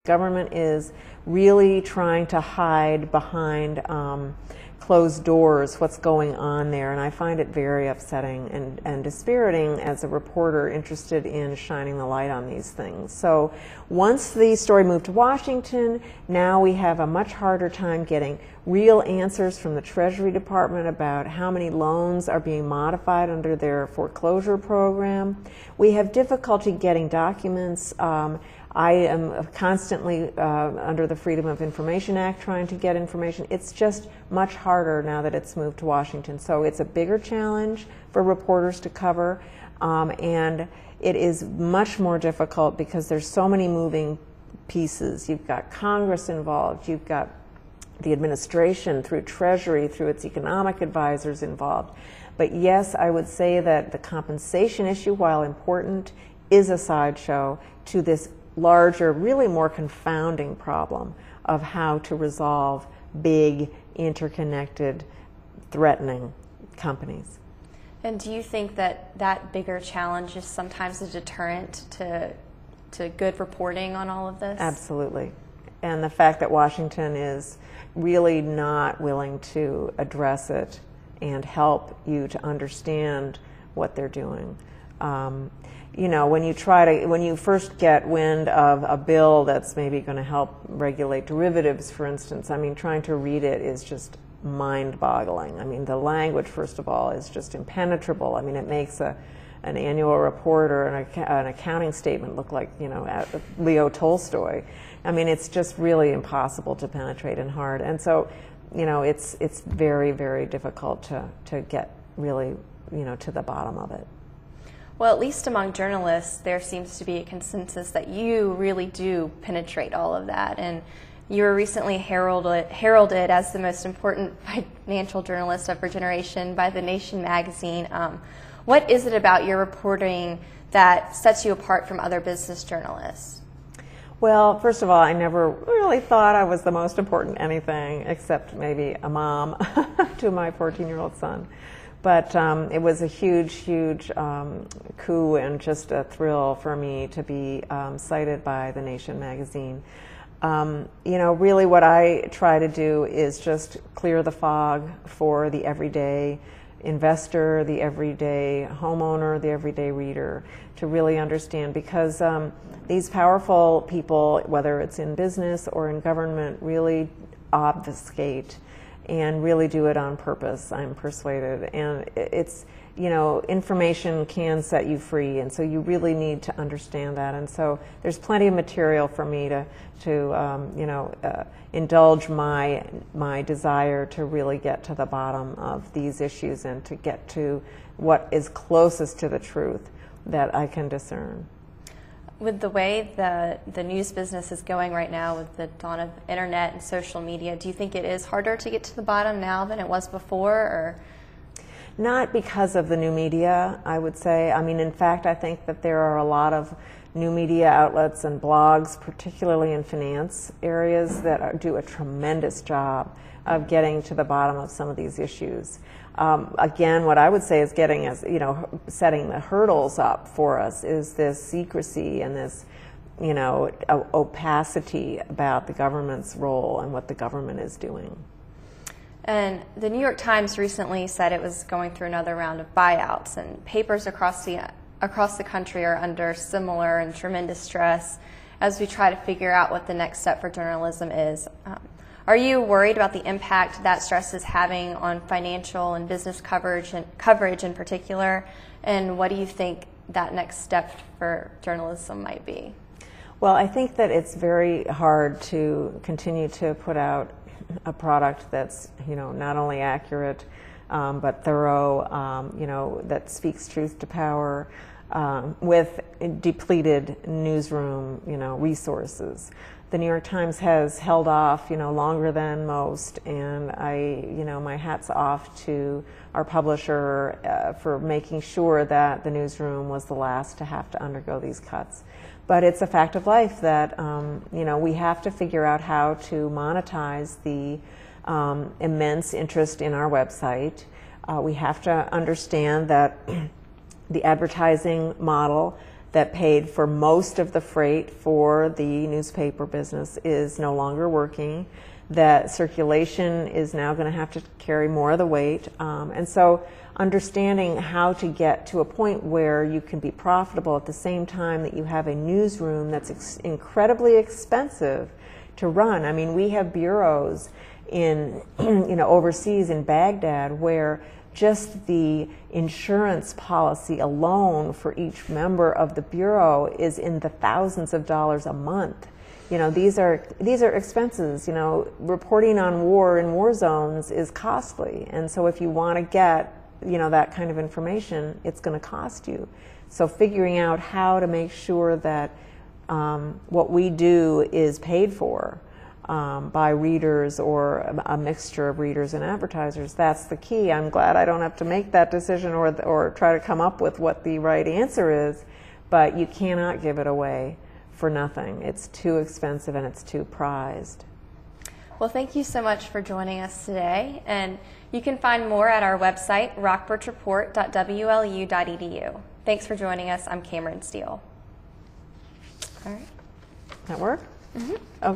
Government is really trying to hide behind closed doors what's going on there, and I find it very upsetting and dispiriting as a reporter interested in shining the light on these things. So once the story moved to Washington, now we have a much harder time getting real answers from the Treasury Department about how many loans are being modified under their foreclosure program. We have difficulty getting documents. I am constantly under the Freedom of Information Act trying to get information. It's just much harder now that it's moved to Washington. So it's a bigger challenge for reporters to cover, and it is much more difficult because there's so many moving pieces. You've got Congress involved, you've got the administration through Treasury, through its economic advisors involved. But yes, I would say that the compensation issue, while important, is a sideshow to this larger, really more confounding problem of how to resolve big, interconnected, threatening companies. And do you think that that bigger challenge is sometimes a deterrent to good reporting on all of this? Absolutely. And the fact that Washington is really not willing to address it and help you to understand what they're doing. You know, when you first get wind of a bill that's maybe going to help regulate derivatives, for instance, I mean, trying to read it is just mind-boggling. I mean, the language, first of all, is just impenetrable. I mean, it makes an annual report or an accounting statement look like, you know, Leo Tolstoy. I mean, it's just really impossible to penetrate and hard. And so, you know, it's very, very difficult to get really, you know, to the bottom of it. Well, at least among journalists, there seems to be a consensus that you really do penetrate all of that. And you were recently heralded as the most important financial journalist of her generation by The Nation magazine. What is it about your reporting that sets you apart from other business journalists? Well, first of all, I never really thought I was the most important anything except maybe a mom to my 14-year-old son. But it was a huge, huge coup and just a thrill for me to be cited by The Nation magazine. You know, really what I try to do is just clear the fog for the everyday investor, the everyday homeowner, the everyday reader, to really understand, because these powerful people, whether it's in business or in government, really obfuscate and really do it on purpose, I'm persuaded. And it's, you know, information can set you free, and so you really need to understand that. And so there's plenty of material for me to you know, indulge my desire to really get to the bottom of these issues and to get to what is closest to the truth that I can discern. With the way the news business is going right now, with the dawn of internet and social media, do you think it is harder to get to the bottom now than it was before? Or? Not because of the new media, I would say. I mean, in fact, I think that there are a lot of new media outlets and blogs, particularly in finance areas, that do a tremendous job of getting to the bottom of some of these issues. Again, what I would say is getting us, you know, setting the hurdles up for us is this secrecy and this, you know, opacity about the government's role and what the government is doing. And the New York Times recently said it was going through another round of buyouts, and papers across the country are under similar and tremendous stress as we try to figure out what the next step for journalism is. Are you worried about the impact that stress is having on financial and business coverage in particular? And what do you think that next step for journalism might be? Well, I think that it's very hard to continue to put out a product that's, you know, not only accurate but thorough, you know, that speaks truth to power, with depleted newsroom, you know, resources. The New York Times has held off, you know, longer than most, and you know, my hat's off to our publisher for making sure that the newsroom was the last to have to undergo these cuts. But it's a fact of life that, you know, we have to figure out how to monetize the immense interest in our website. We have to understand that the advertising model that paid for most of the freight for the newspaper business is no longer working, that circulation is now going to have to carry more of the weight. And so understanding how to get to a point where you can be profitable at the same time that you have a newsroom that's incredibly expensive to run. I mean, we have bureaus in overseas in Baghdad where just the insurance policy alone for each member of the bureau is in the thousands of dollars a month. These are expenses. Reporting on war in war zones is costly, and so if you want to get that kind of information, it's going to cost you. So figuring out how to make sure that what we do is paid for by readers or a mixture of readers and advertisers, that's the key. I'm glad I don't have to make that decision or try to come up with what the right answer is, but you cannot give it away for nothing. It's too expensive and it's too prized. Well, thank you so much for joining us today, and you can find more at our website, rockbridgereport.wlu.edu. Thanks for joining us. I'm Cameron Steele. All right. That work? Mm-hmm. Okay.